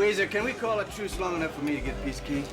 Weezer, can we call a truce long enough for me to get Peace King?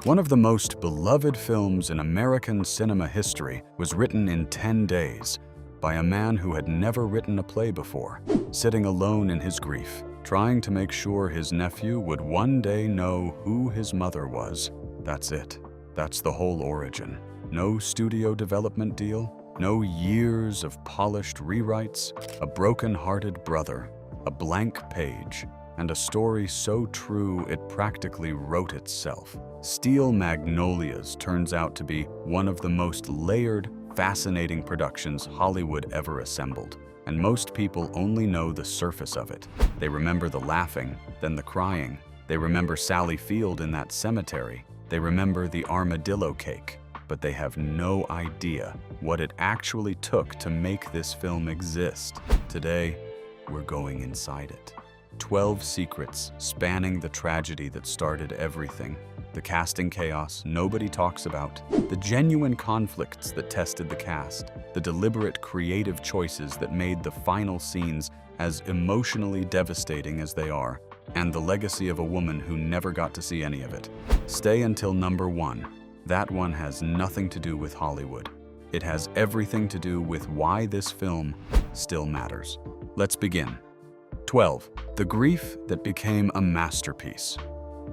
One of the most beloved films in American cinema history was written in 10 days by a man who had never written a play before, sitting alone in his grief, trying to make sure his nephew would one day know who his mother was. That's it. That's the whole origin. No studio development deal, no years of polished rewrites, a broken-hearted brother, a blank page, and a story so true it practically wrote itself. Steel Magnolias turns out to be one of the most layered, fascinating productions Hollywood ever assembled. And most people only know the surface of it. They remember the laughing, then the crying. They remember Sally Field in that cemetery. They remember the armadillo cake. But they have no idea what it actually took to make this film exist. Today, we're going inside it. 12 secrets spanning the tragedy that started everything. The casting chaos nobody talks about, the genuine conflicts that tested the cast, the deliberate creative choices that made the final scenes as emotionally devastating as they are, and the legacy of a woman who never got to see any of it. Stay until number 1. That one has nothing to do with Hollywood. It has everything to do with why this film still matters. Let's begin. 12. The grief that became a masterpiece.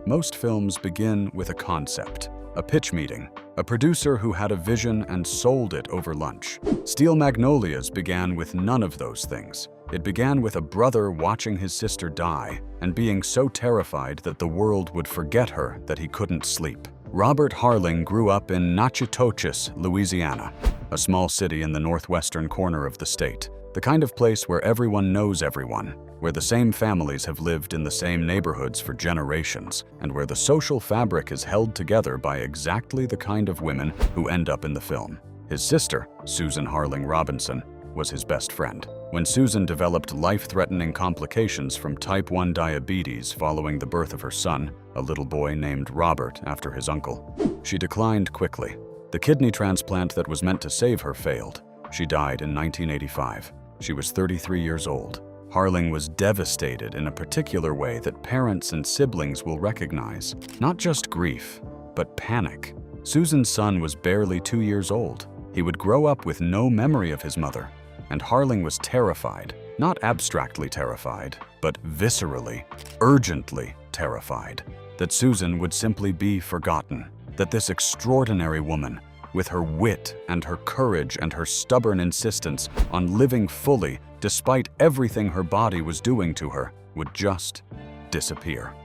Most films begin with a concept, a pitch meeting, a producer who had a vision and sold it over lunch. Steel Magnolias began with none of those things. It began with a brother watching his sister die and being so terrified that the world would forget her that he couldn't sleep. Robert Harling grew up in Natchitoches, Louisiana, a small city in the northwestern corner of the state, the kind of place where everyone knows everyone, where the same families have lived in the same neighborhoods for generations, and where the social fabric is held together by exactly the kind of women who end up in the film. His sister, Susan Harling Robinson, was his best friend. When Susan developed life-threatening complications from type 1 diabetes following the birth of her son, a little boy named Robert after his uncle, she declined quickly. The kidney transplant that was meant to save her failed. She died in 1985. She was 33 years old. Harling was devastated in a particular way that parents and siblings will recognize. Not just grief, but panic. Susan's son was barely 2 years old. He would grow up with no memory of his mother, and Harling was terrified, not abstractly terrified, but viscerally, urgently terrified, that Susan would simply be forgotten, that this extraordinary woman, with her wit and her courage and her stubborn insistence on living fully despite everything her body was doing to her, would just disappear.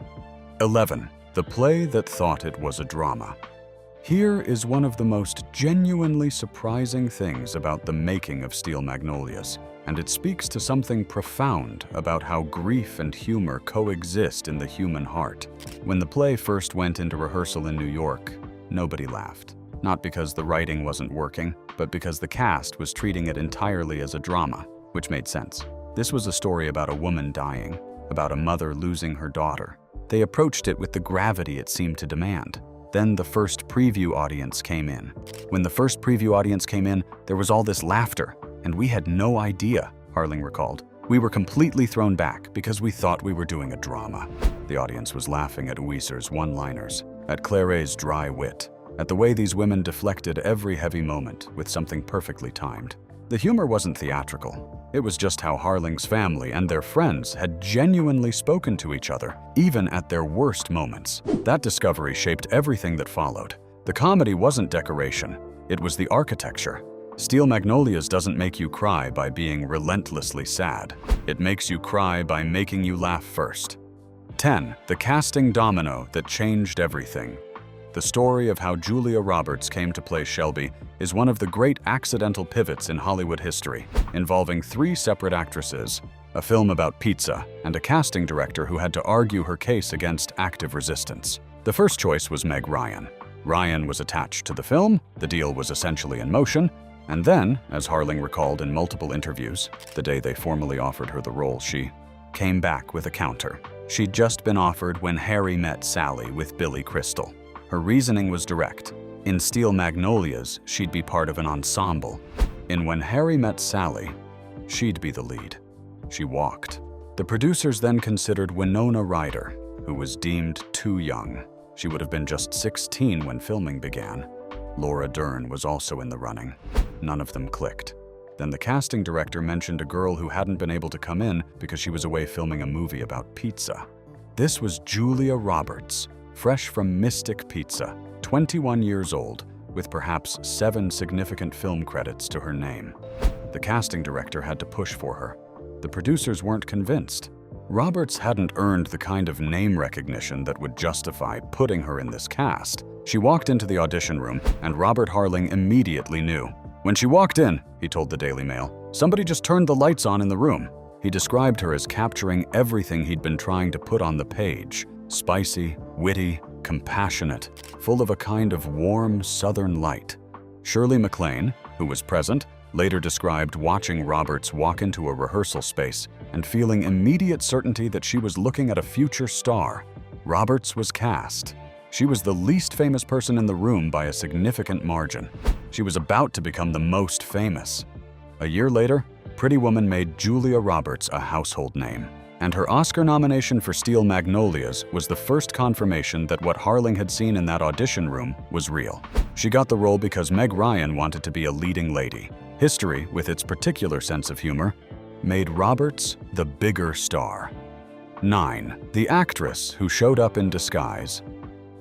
11. The play that thought it was a drama. Here is one of the most genuinely surprising things about the making of Steel Magnolias, and it speaks to something profound about how grief and humor coexist in the human heart. When the play first went into rehearsal in New York, nobody laughed. Not because the writing wasn't working, but because the cast was treating it entirely as a drama, which made sense. This was a story about a woman dying, about a mother losing her daughter. They approached it with the gravity it seemed to demand. Then the first preview audience came in. When the first preview audience came in, there was all this laughter, and we had no idea, Harling recalled. We were completely thrown back because we thought we were doing a drama. The audience was laughing at Weezer's one-liners, at Claire's dry wit, at the way these women deflected every heavy moment with something perfectly timed. The humor wasn't theatrical. It was just how Harling's family and their friends had genuinely spoken to each other, even at their worst moments. That discovery shaped everything that followed. The comedy wasn't decoration, it was the architecture. Steel Magnolias doesn't make you cry by being relentlessly sad. It makes you cry by making you laugh first. 10. The casting domino that changed everything. The story of how Julia Roberts came to play Shelby is one of the great accidental pivots in Hollywood history, involving 3 separate actresses, a film about pizza, and a casting director who had to argue her case against active resistance. The first choice was Meg Ryan. Ryan was attached to the film, the deal was essentially in motion, and then, as Harling recalled in multiple interviews, the day they formally offered her the role, she came back with a counter. She'd just been offered When Harry Met Sally with Billy Crystal. Her reasoning was direct. In Steel Magnolias, she'd be part of an ensemble. In When Harry Met Sally, she'd be the lead. She walked. The producers then considered Winona Ryder, who was deemed too young. She would have been just 16 when filming began. Laura Dern was also in the running. None of them clicked. Then the casting director mentioned a girl who hadn't been able to come in because she was away filming a movie about pizza. This was Julia Roberts, fresh from Mystic Pizza, 21 years old, with perhaps 7 significant film credits to her name. The casting director had to push for her. The producers weren't convinced. Roberts hadn't earned the kind of name recognition that would justify putting her in this cast. She walked into the audition room, and Robert Harling immediately knew. When she walked in, he told the Daily Mail, somebody just turned the lights on in the room. He described her as capturing everything he'd been trying to put on the page. Spicy, witty, compassionate, full of a kind of warm southern light. Shirley MacLaine, who was present, later described watching Roberts walk into a rehearsal space and feeling immediate certainty that she was looking at a future star. Roberts was cast. She was the least famous person in the room by a significant margin. She was about to become the most famous. A year later, Pretty Woman made Julia Roberts a household name. And her Oscar nomination for Steel Magnolias was the first confirmation that what Harling had seen in that audition room was real. She got the role because Meg Ryan wanted to be a leading lady. History, with its particular sense of humor, made Roberts the bigger star. 9. The actress who showed up in disguise.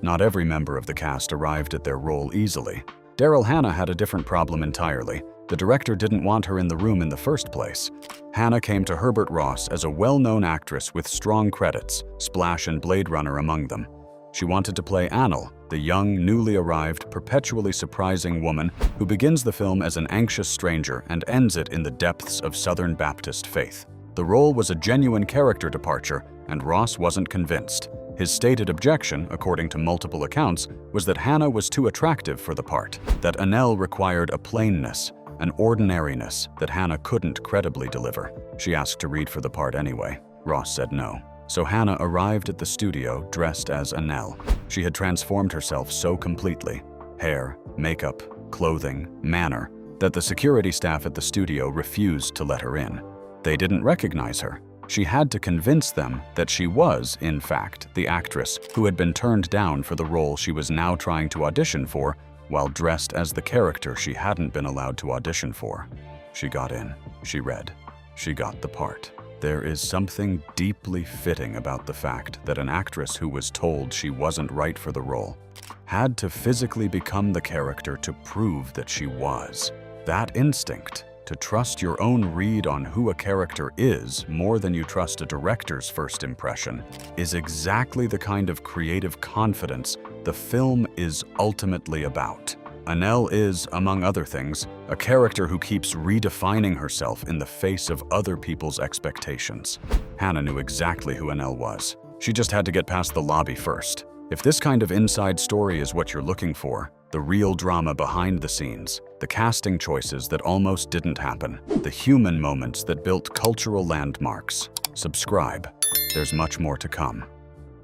Not every member of the cast arrived at their role easily. Daryl Hannah had a different problem entirely. The director didn't want her in the room in the first place. Hannah came to Herbert Ross as a well-known actress with strong credits, Splash and Blade Runner among them. She wanted to play Annel, the young, newly arrived, perpetually surprising woman who begins the film as an anxious stranger and ends it in the depths of Southern Baptist faith. The role was a genuine character departure, and Ross wasn't convinced. His stated objection, according to multiple accounts, was that Hannah was too attractive for the part, that Annel required a plainness, an ordinariness that Hannah couldn't credibly deliver. She asked to read for the part anyway. Ross said no. So Hannah arrived at the studio dressed as Annel. She had transformed herself so completely, hair, makeup, clothing, manner, that the security staff at the studio refused to let her in. They didn't recognize her. She had to convince them that she was, in fact, the actress who had been turned down for the role she was now trying to audition for, while dressed as the character she hadn't been allowed to audition for. She got in. She read. She got the part. There is something deeply fitting about the fact that an actress who was told she wasn't right for the role had to physically become the character to prove that she was. That instinct, to trust your own read on who a character is more than you trust a director's first impression, is exactly the kind of creative confidence the film is ultimately about. Annel is, among other things, a character who keeps redefining herself in the face of other people's expectations. Hannah knew exactly who Annel was. She just had to get past the lobby first. If this kind of inside story is what you're looking for, the real drama behind the scenes, the casting choices that almost didn't happen, the human moments that built cultural landmarks, subscribe. There's much more to come.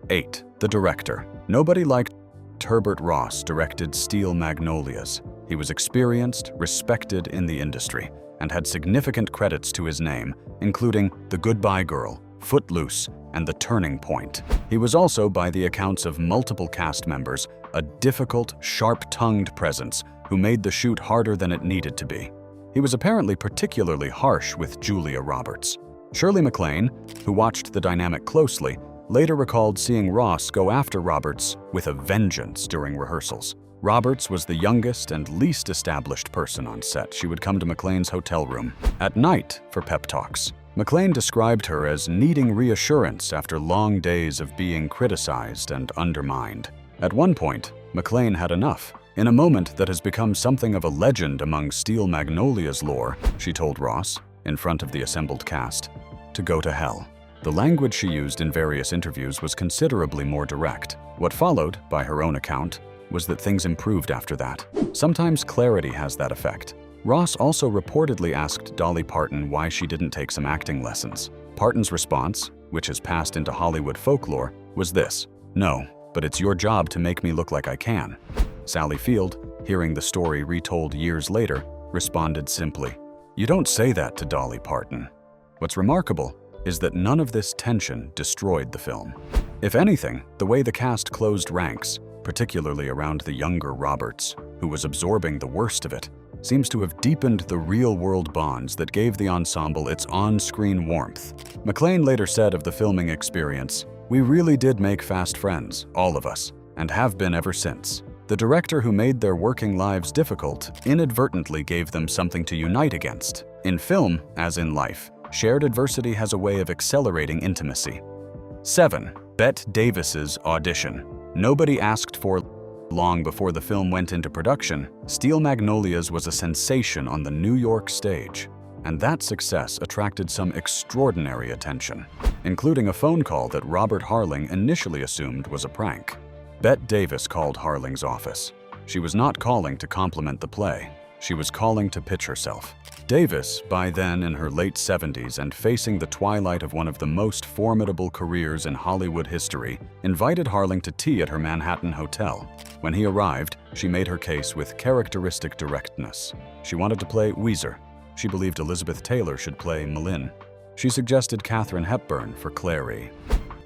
8. The director. Nobody liked Herbert Ross directed Steel Magnolias. He was experienced, respected in the industry, and had significant credits to his name, including The Goodbye Girl, Footloose, and The Turning Point. He was also, by the accounts of multiple cast members, a difficult, sharp-tongued presence who made the shoot harder than it needed to be. He was apparently particularly harsh with Julia Roberts. Shirley MacLaine, who watched the dynamic closely, later recalled seeing Ross go after Roberts with a vengeance during rehearsals. Roberts was the youngest and least established person on set. She would come to MacLaine's hotel room at night for pep talks. MacLaine described her as needing reassurance after long days of being criticized and undermined. At one point, MacLaine had enough. In a moment that has become something of a legend among Steel Magnolias lore, she told Ross, in front of the assembled cast, to go to hell. The language she used in various interviews was considerably more direct. What followed, by her own account, was that things improved after that. Sometimes clarity has that effect. Ross also reportedly asked Dolly Parton why she didn't take some acting lessons. Parton's response, which has passed into Hollywood folklore, was this: "No, but it's your job to make me look like I can." Sally Field, hearing the story retold years later, responded simply, "You don't say that to Dolly Parton." What's remarkable is that none of this tension destroyed the film. If anything, the way the cast closed ranks, particularly around the younger Roberts, who was absorbing the worst of it, seems to have deepened the real-world bonds that gave the ensemble its on-screen warmth. MacLaine later said of the filming experience, "We really did make fast friends, all of us, and have been ever since." The director who made their working lives difficult inadvertently gave them something to unite against. In film, as in life, shared adversity has a way of accelerating intimacy. 7. Bette Davis's audition. Nobody asked for long before the film went into production. Steel Magnolias was a sensation on the New York stage, and that success attracted some extraordinary attention, including a phone call that Robert Harling initially assumed was a prank. Bette Davis called Harling's office. She was not calling to compliment the play. She was calling to pitch herself. Davis, by then in her late 70s and facing the twilight of one of the most formidable careers in Hollywood history, invited Harling to tea at her Manhattan hotel. When he arrived, she made her case with characteristic directness. She wanted to play Weezer. She believed Elizabeth Taylor should play Malin. She suggested Katharine Hepburn for Clary.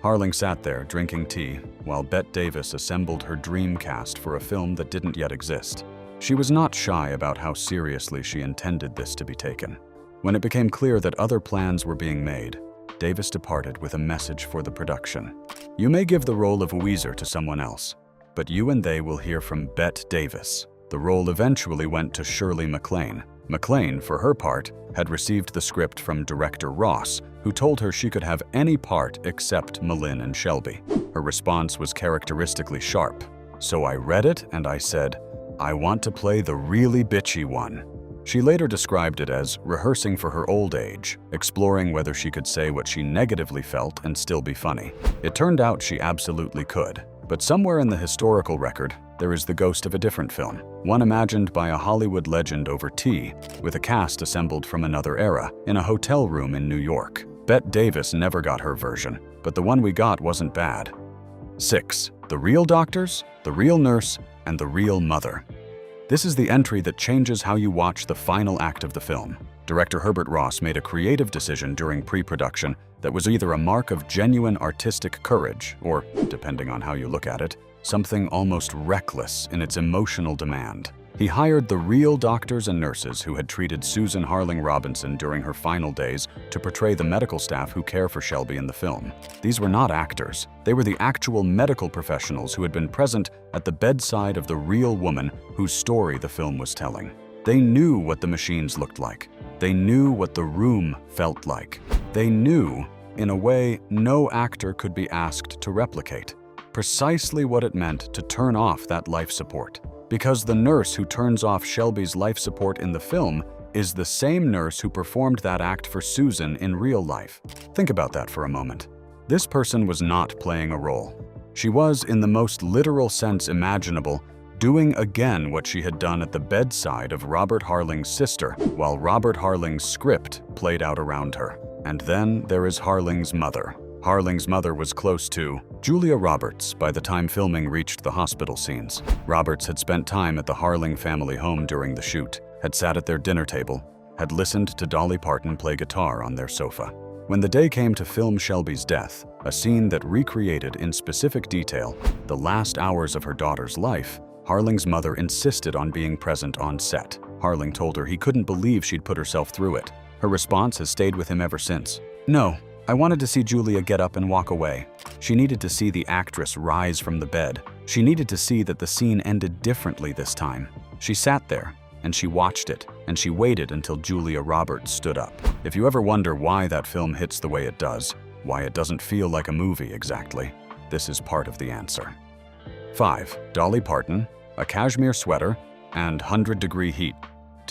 Harling sat there drinking tea while Bette Davis assembled her dream cast for a film that didn't yet exist. She was not shy about how seriously she intended this to be taken. When it became clear that other plans were being made, Davis departed with a message for the production. "You may give the role of Weezer to someone else, but you and they will hear from Bette Davis." The role eventually went to Shirley MacLaine. MacLaine, for her part, had received the script from director Ross, who told her she could have any part except Malin and Shelby. Her response was characteristically sharp. "So I read it and I said, I want to play the really bitchy one." She later described it as rehearsing for her old age, exploring whether she could say what she negatively felt and still be funny. It turned out she absolutely could. But somewhere in the historical record, there is the ghost of a different film, one imagined by a Hollywood legend over tea, with a cast assembled from another era, in a hotel room in New York. Bette Davis never got her version, but the one we got wasn't bad. 6. The real doctors, the real nurse, and the real mother. This is the entry that changes how you watch the final act of the film. Director Herbert Ross made a creative decision during pre-production that was either a mark of genuine artistic courage or, depending on how you look at it, something almost reckless in its emotional demand. He hired the real doctors and nurses who had treated Susan Harling Robinson during her final days to portray the medical staff who care for Shelby in the film. These were not actors. They were the actual medical professionals who had been present at the bedside of the real woman whose story the film was telling. They knew what the machines looked like. They knew what the room felt like. They knew, in a way no actor could be asked to replicate, precisely what it meant to turn off that life support. Because the nurse who turns off Shelby's life support in the film is the same nurse who performed that act for Susan in real life. Think about that for a moment. This person was not playing a role. She was, in the most literal sense imaginable, doing again what she had done at the bedside of Robert Harling's sister, while Robert Harling's script played out around her. And then there is Harling's mother. Harling's mother was close to Julia Roberts by the time filming reached the hospital scenes. Roberts had spent time at the Harling family home during the shoot, had sat at their dinner table, had listened to Dolly Parton play guitar on their sofa. When the day came to film Shelby's death, a scene that recreated in specific detail the last hours of her daughter's life, Harling's mother insisted on being present on set. Harling told her he couldn't believe she'd put herself through it. Her response has stayed with him ever since. "No, I wanted to see Julia get up and walk away. She needed to see the actress rise from the bed. She needed to see that the scene ended differently this time. She sat there, and she watched it, and she waited until Julia Roberts stood up." If you ever wonder why that film hits the way it does, why it doesn't feel like a movie exactly, this is part of the answer. 5. Dolly Parton, a cashmere sweater, and 100-degree heat.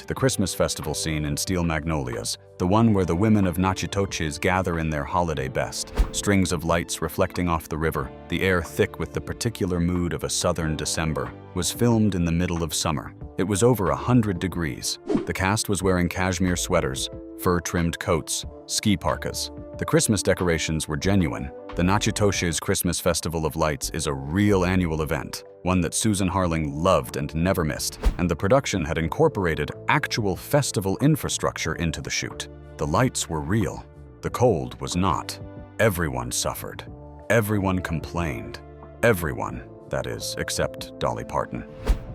The Christmas festival scene in Steel Magnolias, the one where the women of Natchitoches gather in their holiday best. Strings of lights reflecting off the river, the air thick with the particular mood of a southern December, was filmed in the middle of summer. It was over 100 degrees. The cast was wearing cashmere sweaters, fur-trimmed coats, ski parkas. The Christmas decorations were genuine. The Natchitoches Christmas Festival of Lights is a real annual event, one that Susan Harling loved and never missed, and the production had incorporated actual festival infrastructure into the shoot. The lights were real. The cold was not. Everyone suffered. Everyone complained. Everyone, that is, except Dolly Parton.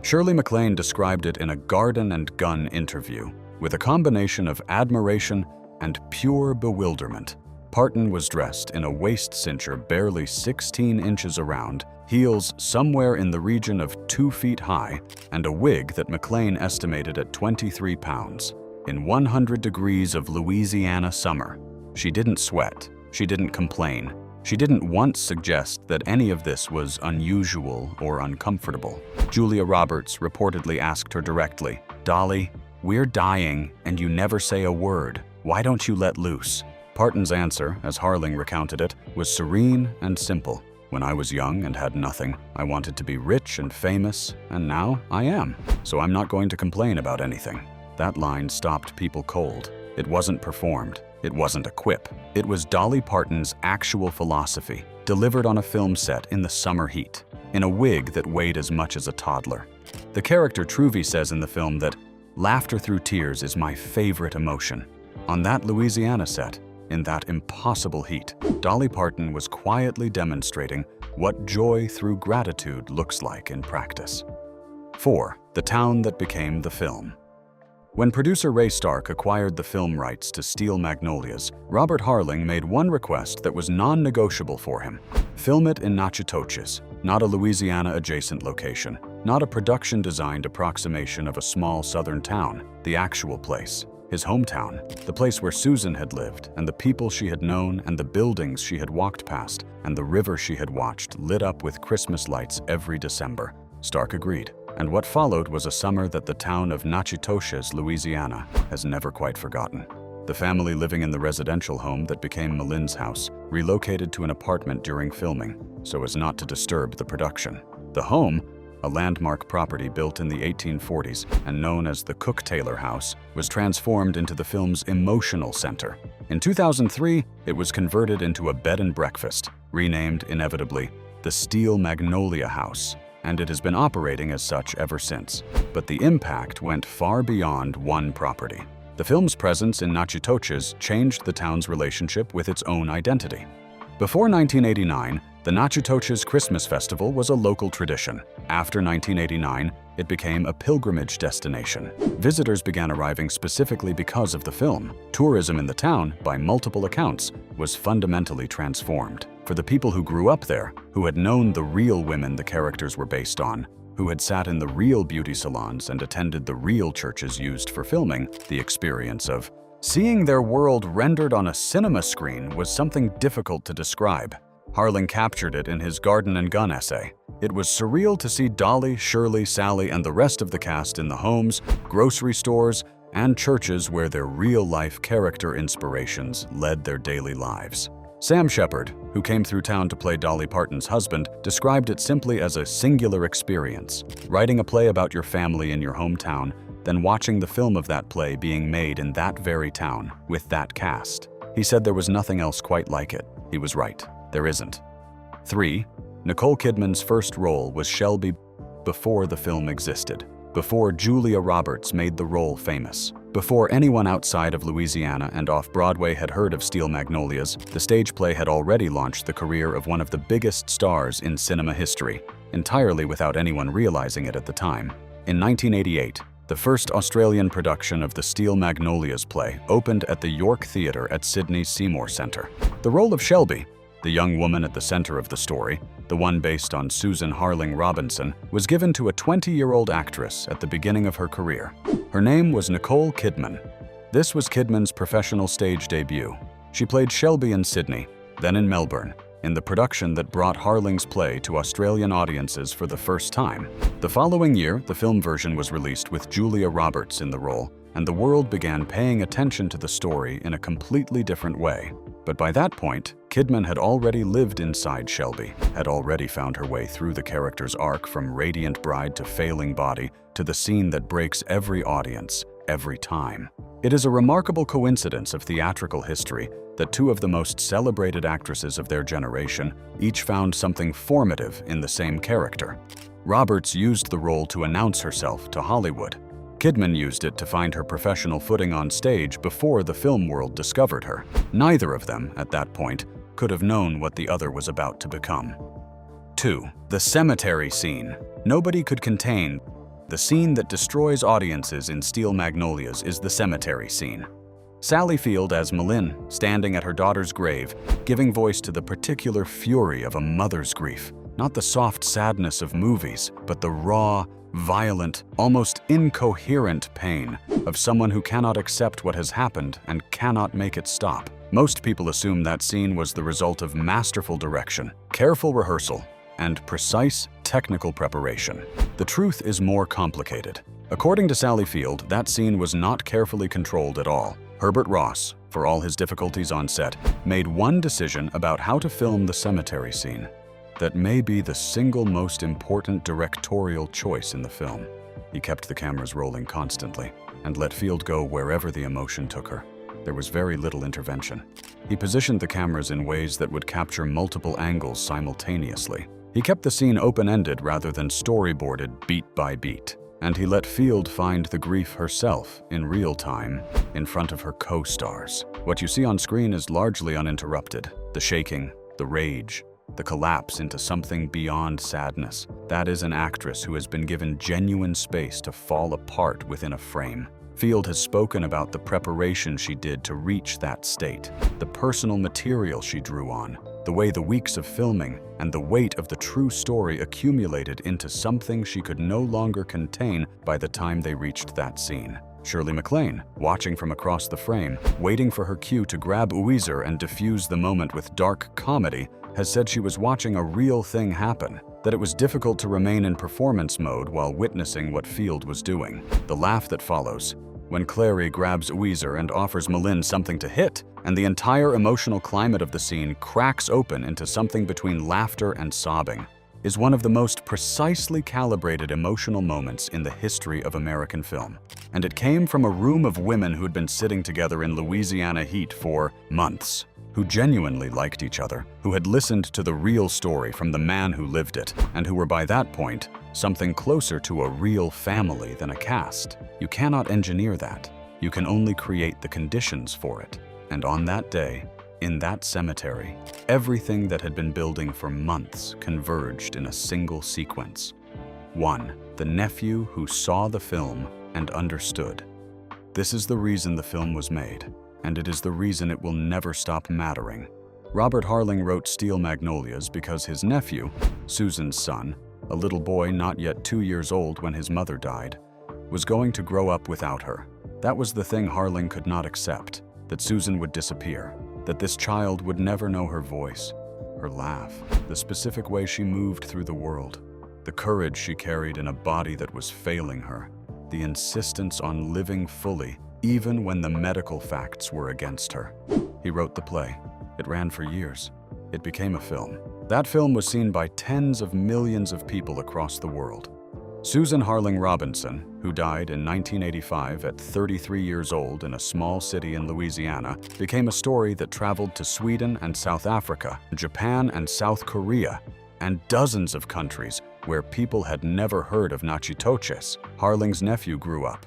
Shirley MacLaine described it in a Garden and Gun interview, with a combination of admiration and pure bewilderment. Parton was dressed in a waist cincher barely 16 inches around, heels somewhere in the region of 2 feet high, and a wig that MacLaine estimated at 23 pounds. In 100 degrees of Louisiana summer, she didn't sweat, she didn't complain, she didn't once suggest that any of this was unusual or uncomfortable. Julia Roberts reportedly asked her directly, "Dolly, we're dying and you never say a word. Why don't you let loose?" Parton's answer, as Harling recounted it, was serene and simple. "When I was young and had nothing, I wanted to be rich and famous, and now I am. So I'm not going to complain about anything." That line stopped people cold. It wasn't performed. It wasn't a quip. It was Dolly Parton's actual philosophy, delivered on a film set in the summer heat, in a wig that weighed as much as a toddler. The character Truvy says in the film that, "Laughter through tears is my favorite emotion." On that Louisiana set, in that impossible heat, Dolly Parton was quietly demonstrating what joy through gratitude looks like in practice. 4. The town that became the film. When producer Ray Stark acquired the film rights to Steel Magnolias, Robert Harling made one request that was non-negotiable for him. Film it in Natchitoches, not a Louisiana-adjacent location, not a production-designed approximation of a small southern town, the actual place, his hometown, the place where Susan had lived, and the people she had known, and the buildings she had walked past, and the river she had watched lit up with Christmas lights every December. Stark agreed. And what followed was a summer that the town of Natchitoches, Louisiana, has never quite forgotten. The family living in the residential home that became Malin's house relocated to an apartment during filming, so as not to disturb the production. The home, a landmark property built in the 1840s and known as the Cook-Taylor House, was transformed into the film's emotional center. In 2003, it was converted into a bed and breakfast, renamed, inevitably, the Steel Magnolia House, and it has been operating as such ever since. But the impact went far beyond one property. The film's presence in Natchitoches changed the town's relationship with its own identity. Before 1989, the Natchitoches Christmas Festival was a local tradition. After 1989, it became a pilgrimage destination. Visitors began arriving specifically because of the film. Tourism in the town, by multiple accounts, was fundamentally transformed. For the people who grew up there, who had known the real women the characters were based on, who had sat in the real beauty salons and attended the real churches used for filming, the experience of seeing their world rendered on a cinema screen was something difficult to describe. Harling captured it in his Garden and Gun essay. It was surreal to see Dolly, Shirley, Sally, and the rest of the cast in the homes, grocery stores, and churches where their real-life character inspirations led their daily lives. Sam Shepard, who came through town to play Dolly Parton's husband, described it simply as a singular experience, writing a play about your family in your hometown, then watching the film of that play being made in that very town, with that cast. He said there was nothing else quite like it. He was right. There isn't. 3. Nicole Kidman's first role was Shelby before the film existed, before Julia Roberts made the role famous. Before anyone outside of Louisiana and off-Broadway had heard of Steel Magnolias, the stage play had already launched the career of one of the biggest stars in cinema history, entirely without anyone realizing it at the time. In 1988, the first Australian production of the Steel Magnolias play opened at the York Theatre at Sydney's Seymour Centre. The role of Shelby, the young woman at the center of the story, the one based on Susan Harling Robinson, was given to a 20-year-old actress at the beginning of her career. Her name was Nicole Kidman. This was Kidman's professional stage debut. She played Shelby in Sydney, then in Melbourne, in the production that brought Harling's play to Australian audiences for the first time. The following year, the film version was released with Julia Roberts in the role, and the world began paying attention to the story in a completely different way. But by that point, Kidman had already lived inside Shelby, had already found her way through the character's arc from radiant bride to failing body to the scene that breaks every audience, every time. It is a remarkable coincidence of theatrical history that two of the most celebrated actresses of their generation each found something formative in the same character. Roberts used the role to announce herself to Hollywood. Kidman used it to find her professional footing on stage before the film world discovered her. Neither of them, at that point, could have known what the other was about to become. 2. The cemetery scene. Nobody could contain. The scene that destroys audiences in Steel Magnolias is the cemetery scene. Sally Field as Malin, standing at her daughter's grave, giving voice to the particular fury of a mother's grief. Not the soft sadness of movies, but the raw, violent, almost incoherent pain of someone who cannot accept what has happened and cannot make it stop. Most people assume that scene was the result of masterful direction, careful rehearsal, and precise technical preparation. The truth is more complicated. According to Sally Field, that scene was not carefully controlled at all. Herbert Ross, for all his difficulties on set, made one decision about how to film the cemetery scene that may be the single most important directorial choice in the film. He kept the cameras rolling constantly and let Field go wherever the emotion took her. There was very little intervention. He positioned the cameras in ways that would capture multiple angles simultaneously. He kept the scene open-ended rather than storyboarded beat by beat. And he let Field find the grief herself in real time in front of her co-stars. What you see on screen is largely uninterrupted. The shaking, the rage, the collapse into something beyond sadness. That is an actress who has been given genuine space to fall apart within a frame. Field has spoken about the preparation she did to reach that state, the personal material she drew on, the way the weeks of filming and the weight of the true story accumulated into something she could no longer contain by the time they reached that scene. Shirley MacLaine, watching from across the frame, waiting for her cue to grab Ouiser and diffuse the moment with dark comedy, has said she was watching a real thing happen, that it was difficult to remain in performance mode while witnessing what Field was doing. The laugh that follows, when Clary grabs Ouiser and offers Malin something to hit, and the entire emotional climate of the scene cracks open into something between laughter and sobbing, is one of the most precisely calibrated emotional moments in the history of American film. And it came from a room of women who'd been sitting together in Louisiana heat for months, who genuinely liked each other, who had listened to the real story from the man who lived it, and who were by that point something closer to a real family than a cast. You cannot engineer that. You can only create the conditions for it. And on that day, in that cemetery, everything that had been building for months converged in a single sequence. 1. The nephew who saw the film and understood. This is the reason the film was made, and it is the reason it will never stop mattering. Robert Harling wrote Steel Magnolias because his nephew, Susan's son, a little boy not yet 2 years old when his mother died, was going to grow up without her. That was the thing Harling could not accept, that Susan would disappear, that this child would never know her voice, her laugh, the specific way she moved through the world, the courage she carried in a body that was failing her, the insistence on living fully even when the medical facts were against her. He wrote the play. It ran for years. It became a film. That film was seen by tens of millions of people across the world. Susan Harling Robinson, who died in 1985 at 33 years old in a small city in Louisiana, became a story that traveled to Sweden and South Africa, Japan and South Korea, and dozens of countries where people had never heard of Natchitoches. Harling's nephew grew up.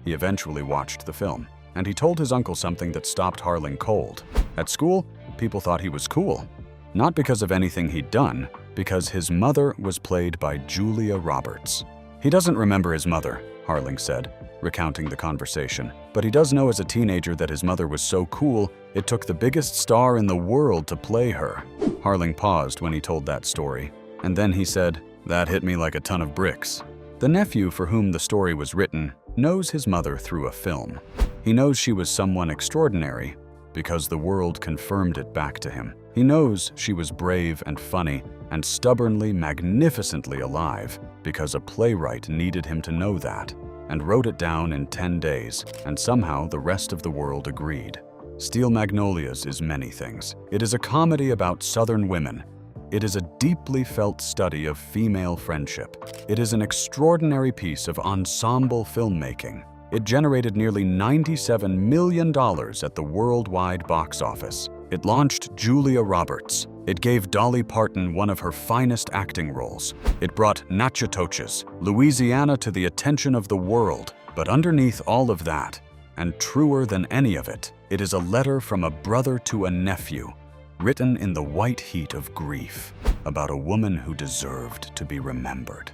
He eventually watched the film, and he told his uncle something that stopped Harling cold. At school, people thought he was cool. Not because of anything he'd done, because his mother was played by Julia Roberts. He doesn't remember his mother, Harling said, recounting the conversation, but he does know as a teenager that his mother was so cool, it took the biggest star in the world to play her. Harling paused when he told that story, and then he said, "That hit me like a ton of bricks." The nephew for whom the story was written knows his mother through a film. He knows she was someone extraordinary because the world confirmed it back to him. He knows she was brave and funny and stubbornly, magnificently alive because a playwright needed him to know that and wrote it down in 10 days, and somehow the rest of the world agreed. Steel Magnolias is many things. It is a comedy about Southern women. It is a deeply felt study of female friendship. It is an extraordinary piece of ensemble filmmaking. It generated nearly $97 million at the worldwide box office. It launched Julia Roberts. It gave Dolly Parton one of her finest acting roles. It brought Natchitoches, Louisiana to the attention of the world. But underneath all of that, and truer than any of it, it is a letter from a brother to a nephew, written in the white heat of grief, about a woman who deserved to be remembered.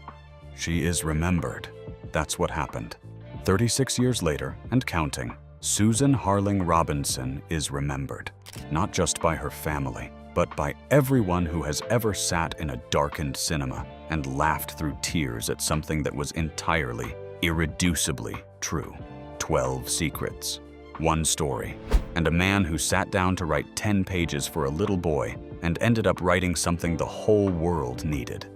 She is remembered. That's what happened. 36 years later, and counting, Susan Harling Robinson is remembered, not just by her family, but by everyone who has ever sat in a darkened cinema and laughed through tears at something that was entirely, irreducibly true. 12 secrets, one story, and a man who sat down to write 10 pages for a little boy and ended up writing something the whole world needed.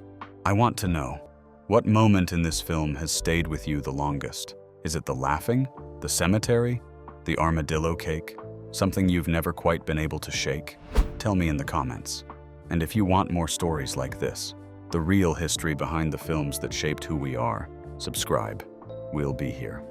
I want to know, what moment in this film has stayed with you the longest? Is it the laughing, the cemetery, the armadillo cake, something you've never quite been able to shake? Tell me in the comments. And if you want more stories like this, the real history behind the films that shaped who we are, subscribe. We'll be here.